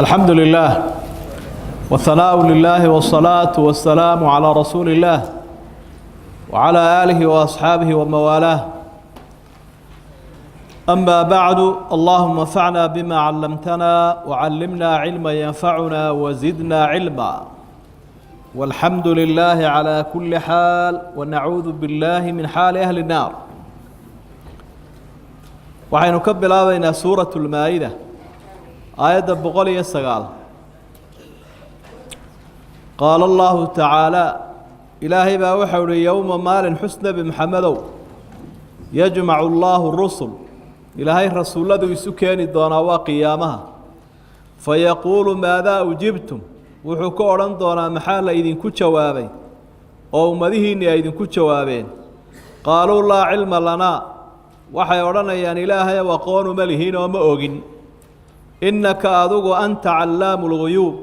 الحمد لله والثناء لله والصلاة والسلام على رسول الله وعلى آله وأصحابه وموالاه. أما بعد، اللهم انفعنا بما علمتنا وعلمنا علما ينفعنا وزدنا علما، والحمد لله على كل حال، ونعوذ بالله من حال أهل النار. waxaynu ka bilaabaynaa suuratu lmaa'ida aayadda 109. qaala allahu tacaala, ilaahay baa waxau uhi yowma maalin xus nebi maxamedow yajmacu allaahu rusul, ilaahay rasuulladu isu keeni doonaa waa qiyaamaha. fayaquulu maadaa ujibtum, wuxuu ka odhan doonaa maxaa la idinku jawaabay oo ummadihiinni ay idinku jawaabeen. qaaluu laa cilma lanaa, waxay odhanayaan ilaahayow aqoon uma lihiin oo ma ogin. innaka adugu anta callaamu lguyuub,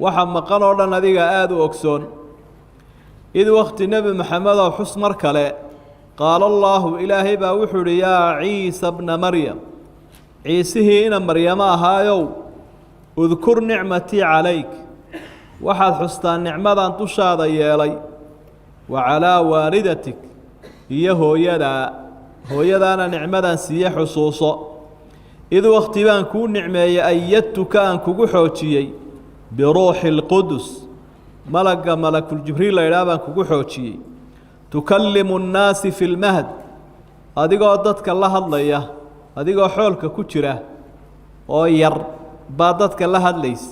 waxa maqan oo dhan adiga aada u ogsoon. id wakhti nebi maxamedow xus mar kale, qaala allaahu, ilaahay baa wuxuu idhi yaa ciisa bna maryam, ciisihii ina maryamo ahaayow, udkur nicmatii calayk, waxaad xustaa nicmadan dushaada yeelay, wa calaa waalidatik, iyo hooyadaana nicmadan siiye xusuuso. id wakhti baan kuu nicmeeyey ayadtuka aan kugu xoojiyey biruuxi اlqudus, malagga malakuljibriil la ydhaah baan kugu xoojiyey. tukallimu nnaasi fi lmahd, adigoo dadka la hadlaya, adigoo xoolka ku jira oo yar baa dadka la hadlaysa.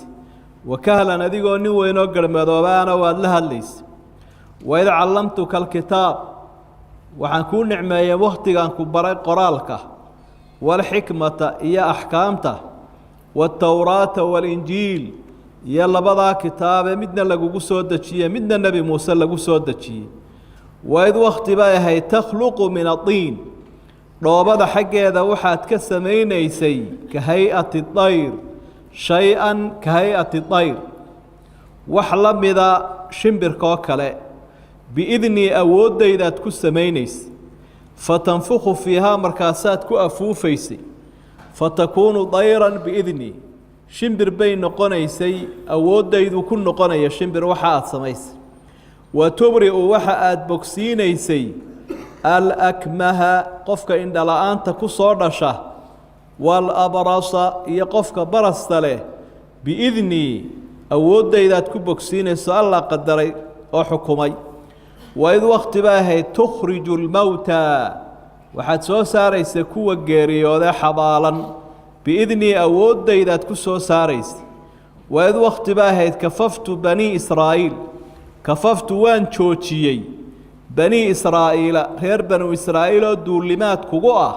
wakahlan, adigoo nin weynoo garmadoobaana waad la hadlaysa. waid callamtuka alkitaab, waxaan kuu nicmeeyey wakhtigaan ku baray qoraalka, walxikmata iyo axkaamta, waatowraata walinjiil, iyo labadaa kitaabee midna lagugu soo dejiyey midna nebi muuse lagu soo dejiyey. waid wakhti bay ahayd takhluqu min adiin, dhoobada xaggeeda waxaad ka samaynaysay ka hay-ati dayr, shay-an ka hay-ati dayr, wax la mida shimbirkaoo kale. biidnii awooddaydaad ku samaynaysay. fatanfukhu fiihaa, markaasaad ku afuufaysay. fatakuunu dayran biidnii, shimbir bay noqonaysay, awooddaydu ku noqonaya shimbir waxa aad samaysay. wa tubri'u, waxa aad bogsiinaysay alakmaha, qofka indhala-aanta ku soo dhasha, waalabrasa, iyo qofka barasta leh, biidnii, awooddaydaad ku bogsiinayso alla qadaray oo xukumay. waid wakhti bay ahayd tukhriju lmowtaa, waxaad soo saaraysa kuwa geeriyoodee xabaalan, biidnii, awooddaydaad ku soo saaraysa. waid wakhti bay ahayd kafaftu banii israa'iil, kafaftu waan joojiyey banii israa'iila, reer banu israa'iil oo duulimaad kugu ah,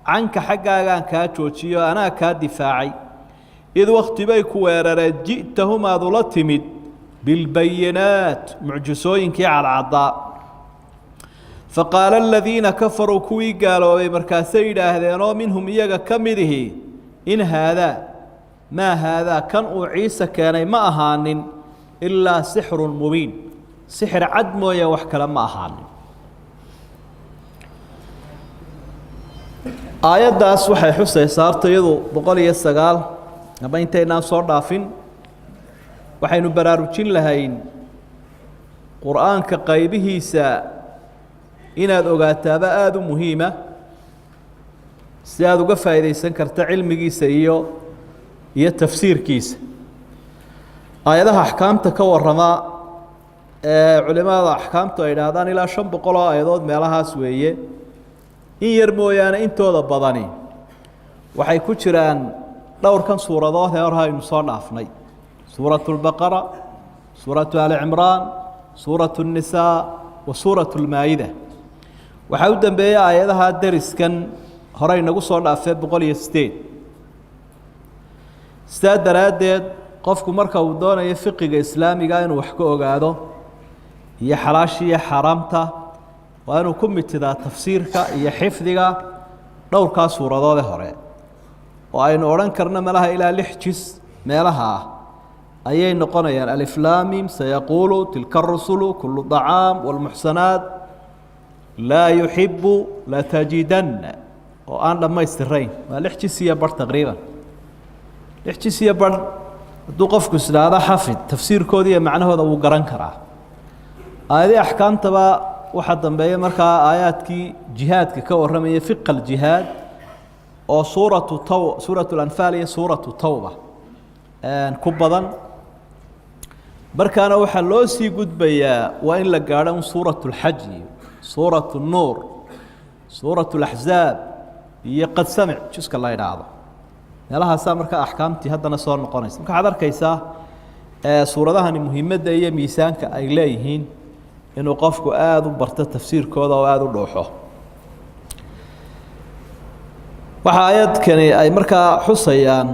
canka xaggaagaan kaa joojiyo anaa kaa difaacay. id wakhti bay ku weerareen ji'tahum aad ula timid bilbayinaat, mucjisooyinkii cadcaddaa. faqaala aladiina kafaruu, kuwii gaaloobay markaasay yidhaahdeenoo minhum iyaga ka midihi, in haadaa, maa haadaa, kan uu ciise keenay ma ahaanin ilaa sixrun mubiin, sixir cad mooye wax kale ma ahaanin. aayaddaas waxay xusaysaa horta iyadu 109 ama intaynaan soo dhaafin, waxaynu baraarujin lahayn qur-aanka qaybihiisa inaad ogaataaba aada u muhiima, si aada uga faa'iidaysan karta cilmigiisa iyo tafsiirkiisa. aayadaha axkaamta ka warrama ee culimada axkaamtu ay idhaahdaan ilaa 500 oo aayadood meelahaas weeye, in yar mooyaane intooda badani waxay ku jiraan dhowrkan suuradood ee hor haynu soo dhaafnay: suuraة الbaqara, suuraةu ali cimraan, suuraة الnisaa, wa suuraة اlmaa'ida. waxaa u dembeeyey aayadaha deriskan horey nagu soo dhaafee 108. sidaa daraaddeed qofku marka uu doonayo fiqiga islaamiga inuu wax ka ogaado iyo xalaasha iyo xaaraamta, waa inuu ku mitidaa tafsiirka iyo xifdiga dhowrkaa suuradoode hore, oo aynu odhan karno malaha ilaa 6 jis meelaha ah ayay noqonayaan. aliflaamim, sayaquulu, tilka arusulu, kulu طacaam, wاlmuxsanaat, laa yuxibu latajidanna, oo aan dhammaystirayn. waa 6 jis iyo bar taqriiban. 6 jis iyo bar hadduu qofku isdhaahdo xafid tafsiirkooda iyo macnahooda wuu garan karaa aayadii axkaamtaba waxaa dambeeya markaa aayaadkii jihaadka ka warramaya fiqa aljihaad oo suuratu lanfaal iyo suuratu tawba ku badan markaana waxaa loo sii gudbayaa waa in la gaadho un suuratu lxaj iyo suuratu nuur suuratu laxzaab iyo qad samic juska la idhaahdo meelahaasaa markaa axkaamtii haddana soo noqonaysa marka waxaad arkaysaa suuradahani muhiimadda iyo miisaanka ay leeyihiin inuu qofku aada u barto tafsiirkooda oo aada u dhuuxo waxa aayadkani ay markaa xusayaan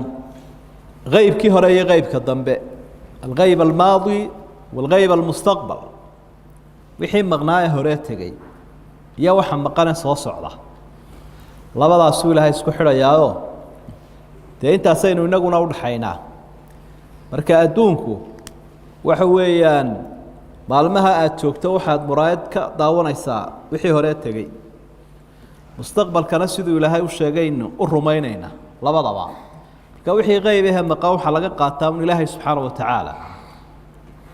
qeybkii hore iyo qeybka dambe algeyb almaadi waalgeyb almustaqbal wixii maqnaaye horee tegey iyo waxa maqane soo socda labadaasuu ilaahay isku xidhayaao dee intaasaynu inaguna udhaxaynaa marka adduunku waxa weeyaan maalmaha aada joogto waxaad muraayad ka daawanaysaa wixii horee tegey mustaqbalkana siduu ilaahay u sheegaynu u rumaynaynaa labadaba marka wixii qeyb ahe maqan waxaa laga qaataa un ilaahay subxaana wa tacaala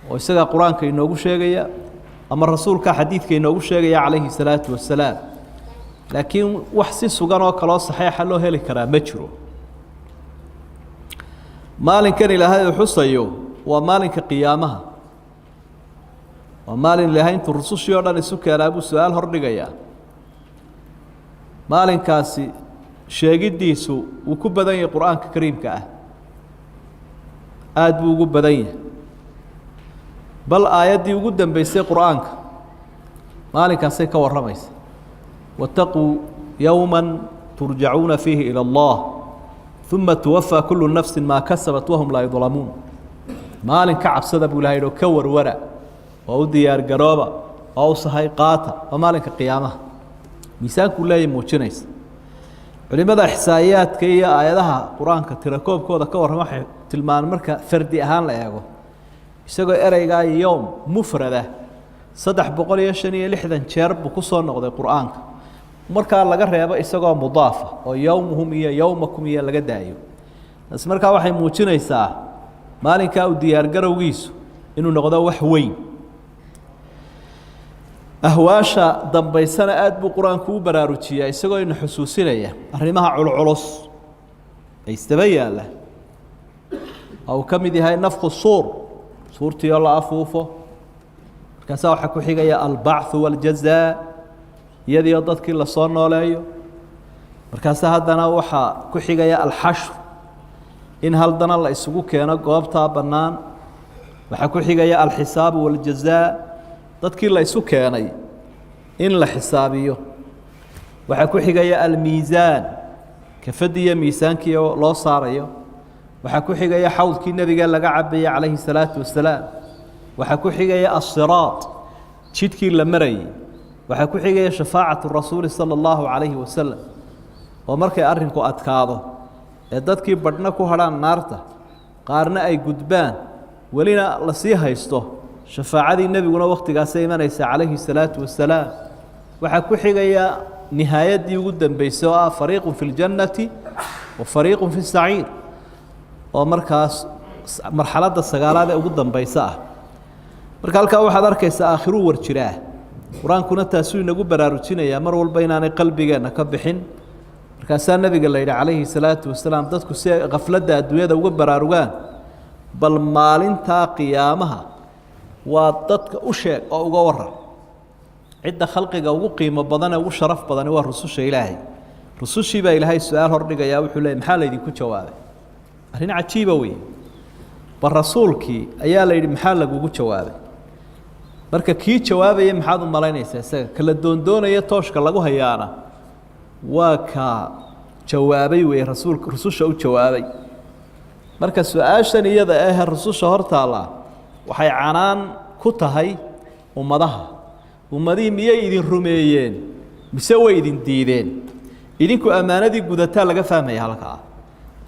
oo isagaa qur-aanka inoogu sheegaya ama rasuulka xadiidka inoogu sheegaya calayhi salaatu wasalaam laakiin wax si sugan oo kaloo saxiixa loo heli karaa ma jiro maalinkan ilaahay uu xusayo waa maalinka qiyaamaha waa maalin ilaahay intuu rusushii oo dhan isu keenaa buu su-aal hordhigayaa maalinkaasi sheegiddiisu wuu ku badan yahay qur-aanka kariimka ah aada buu ugu badan yahay bal aayaddii ugu dambeysay qur-aanka maalinkaasay ka warramaysa waataquu yowma turjacuuna fiihi ila allah uma tuwafaa kullu nafsi maa kasabat wahum laa yudlamuun maalin ka cabsada buu ilahay oo ka warwara oo u diyaargarooba oo u sahay qaata waa maalinka qiyaamaha miisaankuu leeyahy muujinaysa culimada ixsaa'iyaadka iyo aayadaha qur-aanka tirakoobkooda ka warrama waxay tilmaameen marka fardi ahaan la eego isagoo ereygaa yowm mufrada 356 jeer buu ku soo noqday qur-aanka markaa laga reebo isagoo mudaafa oo yowmuhum iyo yowmakum iyo laga daayo bas markaa waxay muujinaysaa maalinkaa u diyaargarowgiisu inuu noqdo wax weyn ahwaasha dambaysana aad buu qur-aanku u baraarujiyaa isagoo ina xusuusinaya arrimaha culculus ay istaba yaalla oo uu ka mid yahay nafku suur suurtii oo la afuufo markaasaa waxaa ku xigaya albacthu waاljazaa iyadii oo dadkii lasoo nooleeyo markaasaa haddana waxaa ku xigaya alxashru in haldana la isugu keeno goobtaa bannaan waxaa ku xigaya alxisaabu waاljazaa dadkii la isu keenay in la xisaabiyo waxaa ku xigaya almiisaan kafadii iyo miisaankii oo loo saarayo waxaa ku xigaya xawdkii nebiga laga cabayay calayhi salaatu wasalaam waxaa ku xigaya asiraad jidkii la marayay waxaa ku xigaya shafaacatu rasuuli sala allahu calayhi wasalam oo markay arrinku adkaado ee dadkii badhna ku hadhaan naarta qaarna ay gudbaan welina la sii haysto shafaacadii nebiguna wakhtigaasay imanaysa calayhi salaatu wasalaam waxaa ku xigaya nihaayaddii ugu dambeysay oo ah fariiqun fi ljannati wa fariiqun fi saciir oo markaas marxaladda sagaalaad ee ugu dambaysa ah marka halkaa waxaad arkaysaa aakhiruu war jiraa qur-aankuna taasuu inagu baraarujinayaa mar walba inaanay qalbigeenna ka bixin markaasaa nebiga la yidhi calayhi salaatu wasalaam dadku si ay khafladda adduunyada uga baraarugaan bal maalintaa qiyaamaha waa dadka u sheeg oo uga waran cidda khalqiga ugu qiimo badan ee ugu sharaf badani waa rususha ilaahay rusushii baa ilaahay su-aal hordhigayaa wuxuu leeyay maxaa laydinku jawaabay arrin cajiiba weeye bal rasuulkii ayaa la yidhi maxaa lagugu jawaabay marka kii jawaabaya maxaad u malaynaysaa isaga kala doondoonaya tooshka lagu hayaana waa ka jawaabay weeye rasuulka rususha u jawaabay marka su-aashan iyada ah rususha hortaala waxay canaan ku tahay ummadaha ummadii miyay idin rumeeyeen mise way idin diideen idinku ammaanadii gudataa laga fahmaya halkaa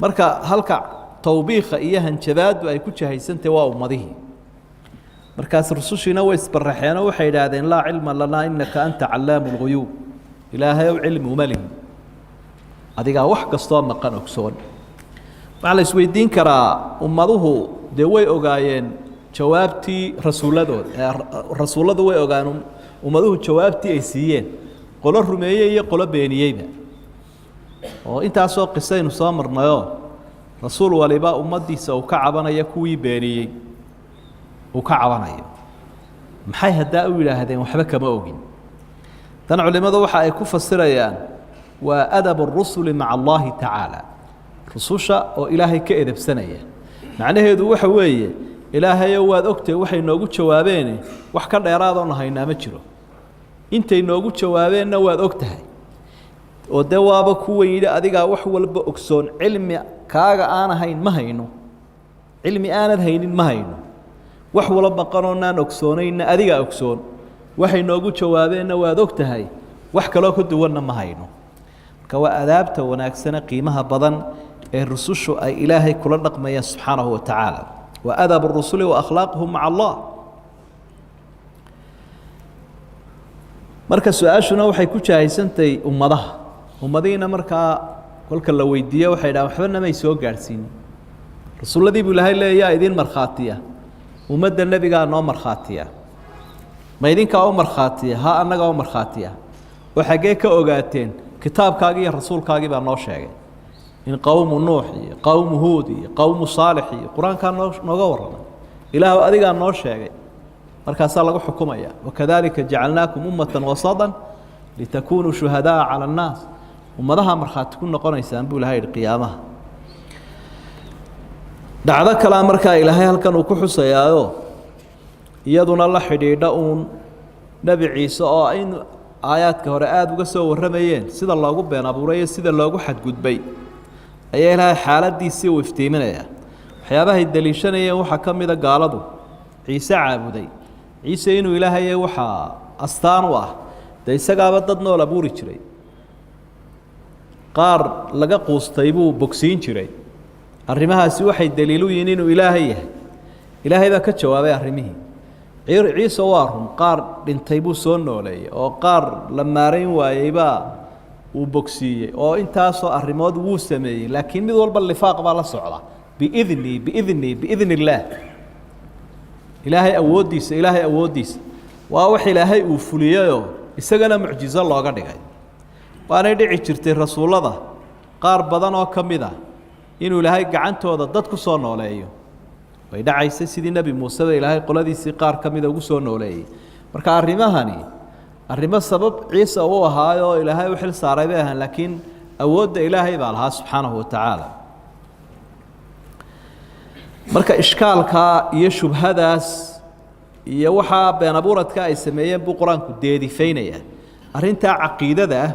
marka halka tawbiikha iyo hanjabaadu ay ku jahaysantahay waa ummadihii markaas rusushiina way isbaraxeen oo waxay yidhaahdeen laa cilma lanaa innaka anta callaamu lguyuub ilaahay ow cilmi uma lihin adigaa wax kastoo maqan ogsoon waxaa la isweydiin karaa ummaduhu dee way ogaayeen jawaabtii rasuulladu way ogaan ummaduhu jawaabtii ay siiyeen qolo rumeeyey iyo qolo beeniyeyba oo intaasoo qisaynu soo marnayoo rasuul waliba ummaddiisa uu ka cabanaya kuwii beeniyey uu ka cabanayo maxay haddaa u yidhaahdeen waxba kama ogin tan culimmadu waxa ay ku fasirayaan waa adab الrusuli maca allahi tacaala rususha oo ilaahay ka edebsanaya macnaheedu waxa weeye ilaahayow waad ogtahay waxay noogu jawaabeene wax ka dheeraadoo nahaynaa ma jiro intay noogu jawaabeenna waad og tahay oo dee waaba kuwan yidhi adigaa wax walba ogsoon cilmi kaaga aan ahayn ma hayno cilmi aanad haynin ma hayno wax wala maqanoonaan ogsoonayna adigaa ogsoon waxay noogu jawaabeenna waad og tahay wax kaloo ka duwanna ma hayno marka waa adaabta wanaagsane qiimaha badan ee rusushu ay ilaahay kula dhaqmayaan subxaanahu wa tacaala waa adab الrusuli wa akhlaaquhum maca allah marka su-aashuna waxay ku jahaysantahay ummadiina markaa kolka la weydiiyo waxay dhahaan waxbana may soo gaadhsiinin rasuulladii buu ilaahay leeyaa idin markhaatiya ummadda nebigaa noo markhaatiya ma idinkaa u markhaatiya ha annagaa u markhaatiya oo xaggee ka ogaateen kitaabkaagii iyo rasuulkaagii baa noo sheegay in qowmu nuux iyo qowmu huud iyo qowmu saalix iyo qur-aankaa nooga warramay ilaah adigaa noo sheegay markaasaa lagu xukumaya wakadalika jacalnaakum ummatan wasatan litakunuu shuhadaa cala annaas ummadaha markhaati ku noqonaysaan buu ilahay yidhi qiyaamaha dhacdo kalea markaa ilaahay halkan uu ku xusayaayo iyaduna la xidhiidha uun nebi ciise oo in aayaadka hore aada uga soo warramayeen sida loogu been abuuray iyo sida loogu xadgudbay ayaa ilaahay xaaladiisii uu iftiiminaya waxyaabahay daliishanayeen waxaa ka mida gaaladu ciise caabuday ciise inuu ilaahay waxaa astaan u ah dee isagaaba dad nool abuuri jiray qaar laga quustay buu bogsiin jiray arrimahaasi waxay daliil u yihiin inuu ilaahay yahay ilaahay baa ka jawaabay arrimihii ciise waa run qaar dhintay buu soo nooleeyey oo qaar la maarayn waayeybaa uu bogsiiyey oo intaasoo arrimood wuu sameeyey laakiin mid walba lifaaq baa la socda biidni illaah ilaahay awooddiisa waa wax ilaahay uu fuliyeyoo isagana mucjizo looga dhigay waanay dhici jirtay rasuullada qaar badan oo ka mid ah inuu ilaahay gacantooda dad ku soo nooleeyo way dhacaysay sidii nebi muuseba ilaahay qoladiisii qaar ka mida ugu soo nooleeyey marka arrimahani arrimo sabab ciise uu ahaayo oo ilaahay u xil saaray bay ahaan laakiin awoodda ilaahay baa lahaa subxaanahu wa tacaala marka ishkaalkaa iyo shubhadaas iyo waxaa been abuuradka ay sameeyeen buu qur-aanku deedifaynayaa arrintaa caqiidada ah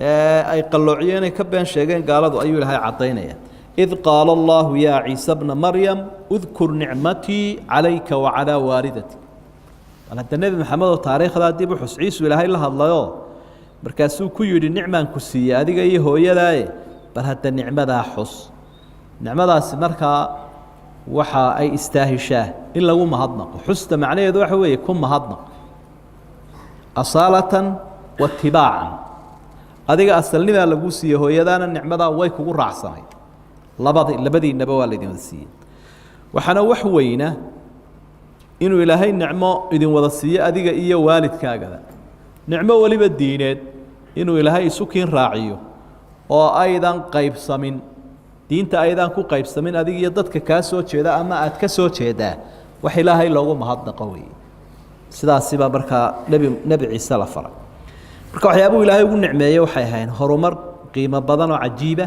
ee ay qalloociyeen inay ka been sheegeen gaaladu ayuu ilaahay caddaynaya id qaala allahu yaa ciise bna maryam udkur nicmatii calayka wacalaa waalidatik bal hadda nebi maxamed oo taariikhdaa dib u xus ciisu ilaahay la hadlayoo markaasuu ku yidhi nicmaan ku siiyey adiga iyo hooyadaaye bal hadda nicmadaa xus nicmadaasi markaa waxa ay istaahishaa in lagu mahadnaqo xusta macnaheedu waxa weeye ku mahadnaq asaalatan watibaacan adiga asalnimaa lagu siiyey hooyadaana nicmadaa way kugu raacsanay labadiinaba waa laydin wada siiyey waxaana wax weyna inuu ilaahay nicmo idin wada siiyo adiga iyo waalidkaagada nicmo weliba diineed inuu ilaahay isu kiin raaciyo oo aydan qaybsamin diinta aydan ku qaybsamin adiga iyo dadka kaa soo jeeda ama aad ka soo jeedaa wax ilaahay loogu mahadnaqo weeye sidaasibaa markaa nebi ciise la faray marka waxyaabuu ilaahay ugu nicmeeyey waxay ahayn horumar qiimo badan oo cajiiba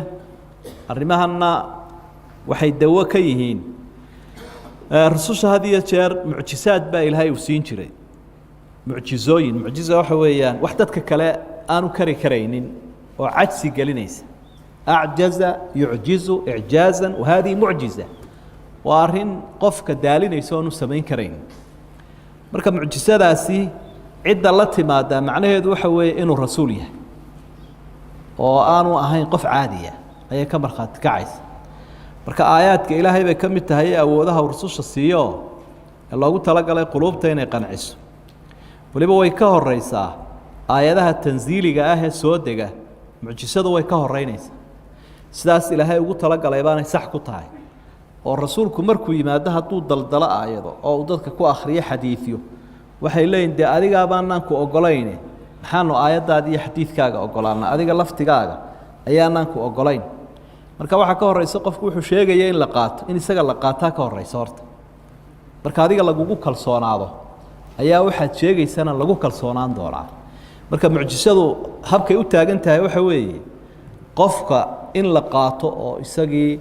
arrimahanna waxay dawo ka yihiin rususha had iyo jeer mucjisaad baa ilaahay uu siin jiray mucjizooyin mucjiza waxa weeyaan wax dadka kale aanu kari karaynin oo cajsi gelinaysa acjaza yucjizu icjaazan wahadihi mucjiza waa arrin qofka daalinaysa oonu samayn karayn marka mucjisadaasi cidda la timaadaa macnaheedu waxa weeye inuu rasuul yahay oo aanu ahayn qof caadiya ayay ka markhaati kacaysa marka aayaadka ilaahay bay ka mid tahay ee awoodaha rususha siiyo ee loogu talagalay quluubta inay qanciso weliba way ka horeysaa aayadaha tansiiliga ah ee soo dega mucjisadu way ka horeynaysaa sidaas ilaahay ugu talagalay baanay sax ku tahay oo rasuulku markuu yimaado hadduu daldalo aayado oo uu dadka ku akhriyo xadiidyo waxay leeyihin dee adigaa baanaan ku ogolayne maxaanu aayaddaada iyo xadiidkaaga ogolaana adiga laftigaaga ayaanaan ku ogolayn marka waxaa ka horraysa qofku wuxuu sheegaya in la qaato in isaga la qaataa ka horraysa horta marka adiga lagugu kalsoonaado ayaa waxaad sheegaysana lagu kalsoonaan doonaa marka mucjisadu habkay u taagan tahay waxa weeye qofka in la qaato oo isagii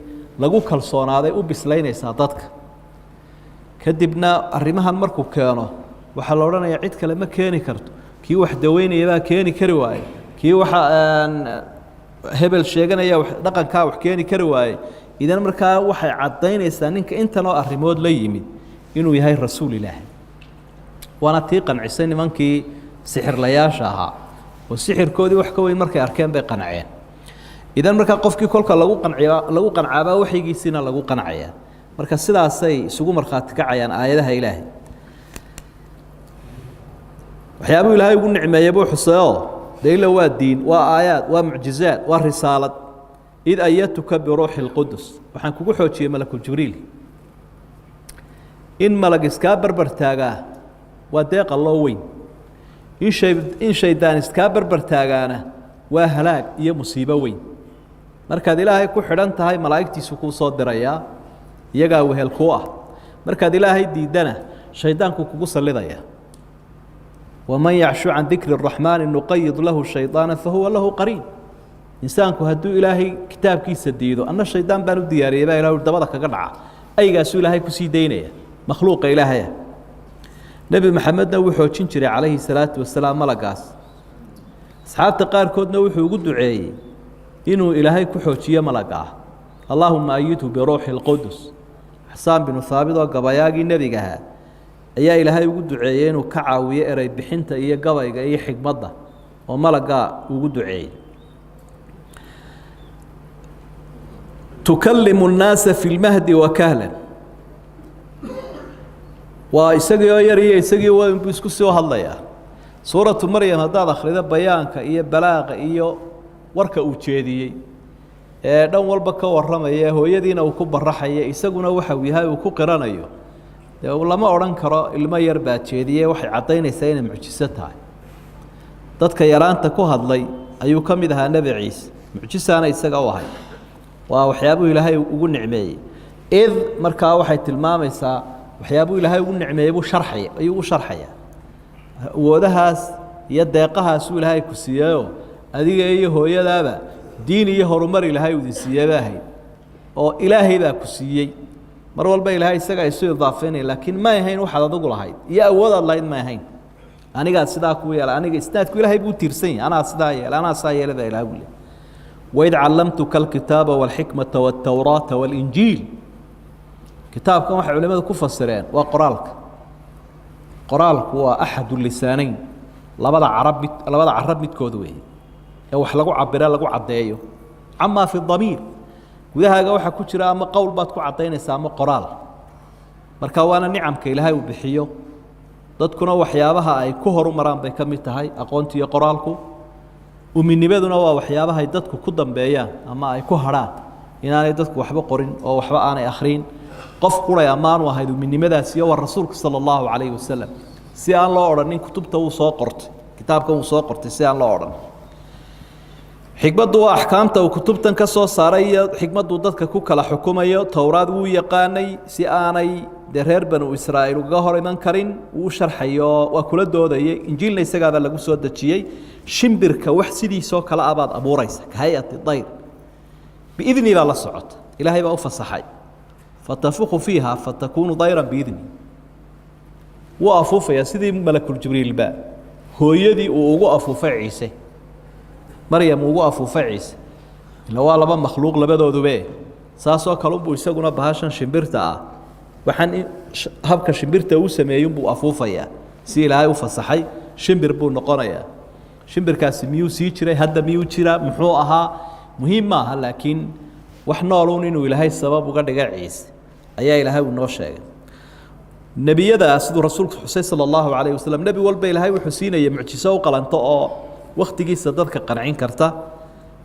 lagu kalsoonaaday u bislaynaysaa dadka kadibna arrimahan markuu keeno waxaa la odhanayaa cid kale ma keeni karto kii wax daweynaya baa keeni kari waaye kii waxa hebel sheeganaya dhaqankaa wax keeni kari waaye idan markaa waxay caddaynaysaa ninka intanoo arrimood la yimid inuu yahay rasuul ilaahay waana tii qancisay nimankii sixirlayaasha ahaa oo sixirkoodii wax ka weyn markay arkeen bay qanceen idan markaa qofkii kolka lagu qancaabaa waxyigiisiina lagu qancayaa marka sidaasay isugu markhaati kacayaan aayadaha ilaahay waxyaabuu ilaahay ugu nicmeeyey buu xuseeoo dayla waa diin waa aayaad waa mucjizaad waa risaalad id ayatuka biruuxi اlqudus waxaan kugu xoojiyey malakuljibriil in malag iskaa barbar taagaa waa deeqa loo weyn in shaydaan iskaa barbar taagaana waa halaag iyo musiibo weyn markaad ilaahay ku xidhan tahay malaa'igtiisu kuu soo dirayaa iyagaa wehel kuu ah markaad ilaahay diiddana shaydaanku kugu sallidaya waman yacshu can dikri الraxmaani nuqayid lahu shayطaana fahuwa lahu qariin insaanku hadduu ilaahay kitaabkiisa diido anna shaydaan baan u diyaariyey baa ilah dabada kaga dhaca aygaasuu ilaahay kusii daynaya makhluuqa ilaahaya nebi maxamedna wuu xoojin jiray calayhi salaatu wasalaam malagaas asxaabta qaarkoodna wuxuu ugu duceeyey inuu ilaahay ku xoojiyo malaga ah allaahuma ayidhu biruuxi اlqudus xasaan binu haabit oo gabayaagii nebiga ahaa ayaa ilaahay ugu duceeyey inuu ka caawiyo erey bixinta iyo gabayga iyo xigmadda oo malagaa ugu duceeyey tukalimu الnaasa fi اlmahdi wakahlan waa isagii oo yar iyo isagii weyn buu isku soo hadlayaa suuratu maryam haddaad akhrido bayaanka iyo balaaqa iyo warka uu jeediyey ee dhan walba ka warramaya hooyadiina uu ku baraxaya isaguna waxa uu yahay uu ku qiranayo dee lama odhan karo ilmo yar baa jeediyey waxay caddaynaysaa inay mucjiso tahay dadka yaraanta ku hadlay ayuu ka mid ahaa nebi ciise mucjisaana isaga u ahay waa waxyaabuu ilaahay ugu nicmeeyey id markaa waxay tilmaamaysaa waxyaabuu ilaahay ugu nicmeeyey buu sharxaya ayuu u sharxaya awoodahaas iyo deeqahaasuu ilaahay ku siiyeyoo adiga iyo hooyadaaba diin iyo horumar ilaahay udin siiyey baa ahayd oo ilaahay baa ku siiyey mar walba ilaahay isagaa isu idaafeynaya laakiin ma ahayn waxaad adigu lahayd iyo awoodaad lahayd ma ahayn anigaa sidaa kuu yeela aniga isnaadku ilaahay buu tiirsan yahay anaa sidaa yeela anaa saa yeela baa ilahay buu leeyahay waid callamtuka alkitaaba waalxikmata waaltawraata waalinjiil kitaabkan waxay culimadu ku fasireen waa qoraalku waa axadu lisaaneyn labada carab midkood weeye ee wax lagu cabire lagu caddeeyo camaa fi damiir gudahaaga waxaa ku jira ama qowl baad ku caddaynaysaa ama qoraal marka waana nicamka ilaahay uu bixiyo dadkuna waxyaabaha ay ku horumaraan bay ka mid tahay aqoonta iyo qoraalku uminimaduna waa waxyaabaha ay dadku ku dambeeyaan ama ay ku hadhaan inaanay dadku waxba qorin oo waxba aanay akhriin qof quray ammaanu ahayd uminimadaas iyo waa rasuulka sala allahu calayhi wasalam si aan loo odhanin kutubta wuu soo qortay kitaabkan wuu soo qortay si aan loo odhan xikmaddu waa axkaamta uu kutubtan ka soo saaray iyo xikmadduu dadka ku kala xukumayo towraad wuu yaqaanay si aanay dee reer banu israa'iil ugaga hor iman karin wuu u sharxayo waa kula doodayay injiilna isagaabaa lagu soo dejiyey shimbirka wax sidiisoo kale ah baad abuuraysa ka hay-ati dayr biidni baa la socota ilaahay baa u fasaxay fatafuqu fiiha fatakuunu dayran biidni wuu afuufayaa sidii malakuljibriilba hooyadii uu ugu afuufay ciise maryam ugu afuufay ciise ila waa laba makhluuq labadoodube saasoo kalunbuu isaguna bahashan shimbirta ah waxaan habka shimbirta uu sameeyunbuu afuufayaa si ilaahay u fasaxay shimbir buu noqonayaa shimbirkaasi miyuu sii jiray hadda miyuu jiraa muxuu ahaa muhiim maaha laakiin wax nooluun inuu ilaahay sabab uga dhiga ciise ayaa ilaahay uu noo sheegay nebiyada siduu rasuulku xusay sala allahu calayh wasalam nebi walba ilaahay wuxuu siinaya mucjiso u qalanto oo wakhtigiisa dadka qancin karta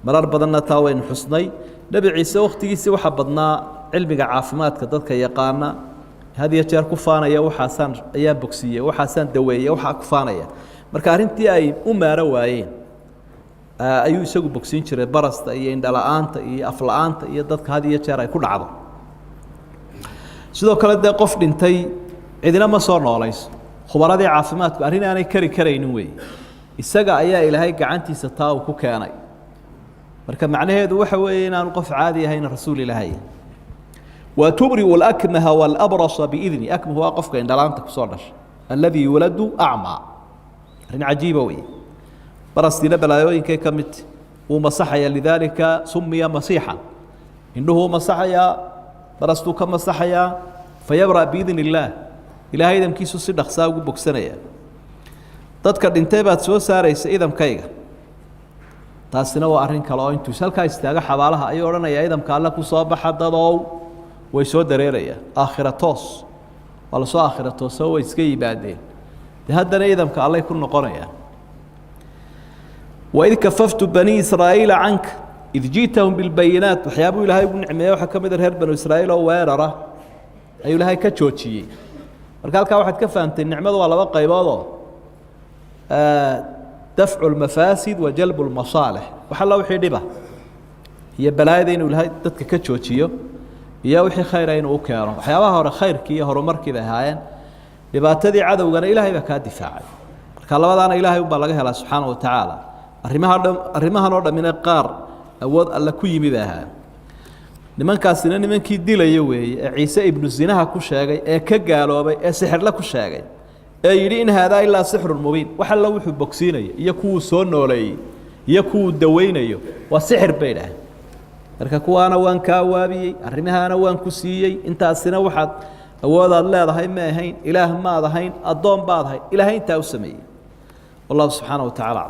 marar badanna taa waynu xusnay nebi ciise wakhtigiisii waxaa badnaa cilmiga caafimaadka dadka yaqaana had iyo jeer ku faanaya waxaasan ayaa bogsiiyay waxaasan daweeyay waxa ku faanaya marka arintii ay u maara waayeen ayuu isagu bogsiin jiray barasta iyo indhala'aanta iyo afla'aanta iyo dadka had iyo jeer ay ku dhacdo sidoo kale qof dhintay cidina ma soo noolayso khubaradii caafimaadku arrin aanay kari karaynin weey isaga ayaa ilaahay gacantiisa taa uu ku keenay marka macnaheedu waxa weeye inaan qof caadi ahayn rasuul ilaahay wa tubri wal akmaha wal abras biidni akmahu waa qofka indhalaanta ku soo dhashay alladhi yuladu a'ma arrin ajiiba weey barastina balaayooyinkay ka mid uu masaxaya lidalika sumiya masiixa innahu masaxaya barastu ka masaxaya fayabra biidni illah ilaahay idamkiisu si dhaqsaa ugu bogsanaya dadka dhintay baad soo saaraysa idamkayga taasina waa arrin kale oo intuu halka istaaga xabaalaha ay oranaya idamka alla ku soo baxa dadow way soo dareeraya aakhiratos wala soo aakhiratos way iska yimaadeen haddana idamka alla ku noqonaya وإذ كففت بني إسرائيل عنك إذ جئتهم بالبينات وحيابوا إلهي بن عمية وحكم الهرب بنو إسرائيل وويرره أي إلهي كتشوتشي marka waxaad ka fahamtay nicmadu waa laba qaybood dafcu al-mafasid wa jalbu al-masalih waxa la wixii dhiba iyo balaayada inuu ilaahay dadka ka joojiyo iyo wixii khayr ah inuu keeno waxyaabaha hore khayrkii iyo horumarkii bay ahaayeen dhibaatadii cadawgana ilaahay baa ka difaacay marka labadaana ilaahay baa laga helaa subxaanahu wa ta'ala arrimahan oo dhamina qaar awood alla ku yimid ahaa nimankaasina nimankii dilaya weeye ee ciise ibnu zinaha ku sheegay ee ka gaaloobay ee sixir la ku sheegay ee yiri in hada illa sihrun mubin waxa la wuxuu bogsiinaya iyo kuwa soo nooleeyay iyo kuwa daweynayo waa sixir bayda marka kuwaana waan ka waabiyay arrimahana waan ku siiyay intaasina waxaad awood aad leedahay ma ahayn ilaah ma ahayn adoon baad ahay ilaahay inta u sameeyay wallahu subhanahu wa ta'ala